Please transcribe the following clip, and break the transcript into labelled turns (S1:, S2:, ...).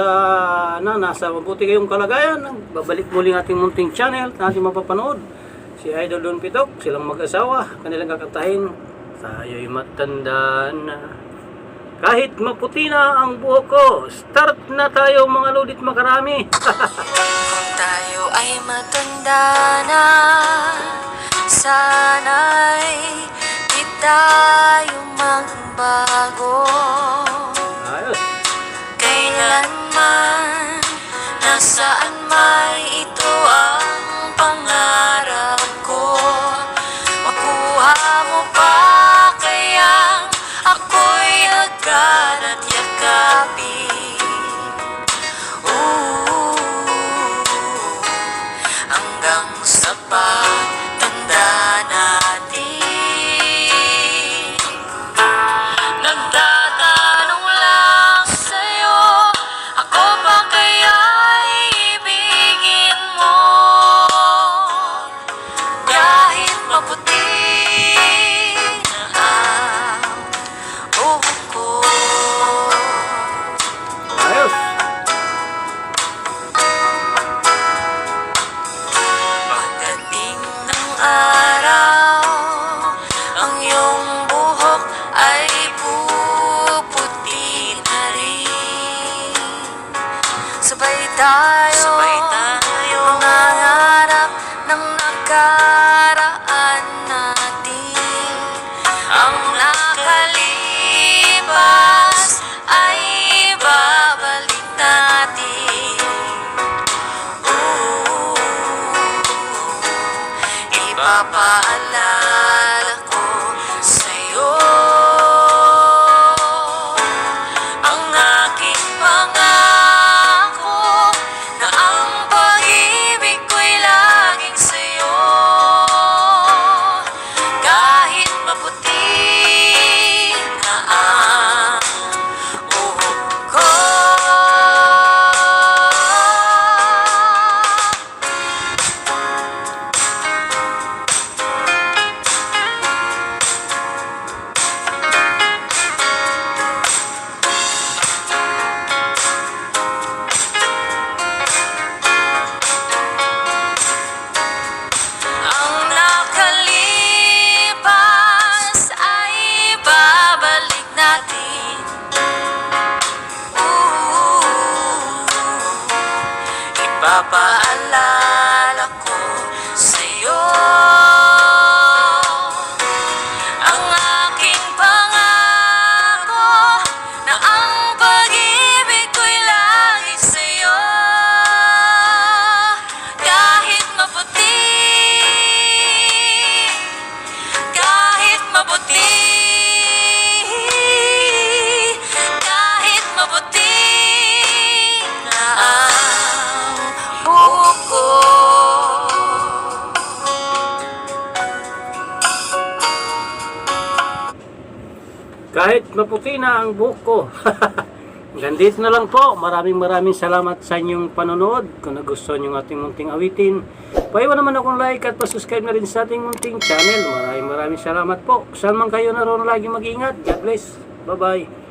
S1: nasa mabuti kayong kalagayan. Babalik muli ang ating munting channel na ating mapapanood. Si Idol Don Pitok, silang mag-asawa, kanilang kakantahin. Tayo'y matanda na. Kahit maputi na ang buhok ko, start na tayo mga ludit makarami.
S2: Kung tayo ay matanda na, sana'y di tayo magbago.
S1: Ayos.
S2: Kailanman, nasaan may ito ang pangarap ko. Makuha mo pa kayang ako'y agad at yakapin. Hanggang sa pagtanda natin, nagtatanong lang sa'yo, ako ba kaya ibigin mo? Kahit maputi na ang buhok ko.
S1: Ayos.
S2: Pagdating ng araw, ang iyong buhok ay puputi na rin. Sabay tayo mangangarap ng nakaraan natin. Ang nakalipas ay babalik natin. Ipapaalala ko sa'yo ang aking pangako na ang pag-ibig ko'y laging sa'yo. Kahit maputi na ang buhok ko. Ang nakalipas ay babalik natin. Ipapaalala ko sa'yo ang aking pangako na ang pag-ibig ko'y lagi sa'yo. Kahit maputi, kahit maputi, kahit maputi na ang buhok ko.
S1: Kahit maputi na ang buhok ko. Gandito na lang po. Maraming salamat sa inyong panonood. Kung nagustuhan yung ating munting awitin, paiwan naman akong like at pa-subscribe na rin sa ating munting channel. Maraming salamat po. Saan man kayo naroon, lagi mag-ingat. God bless. Bye-bye.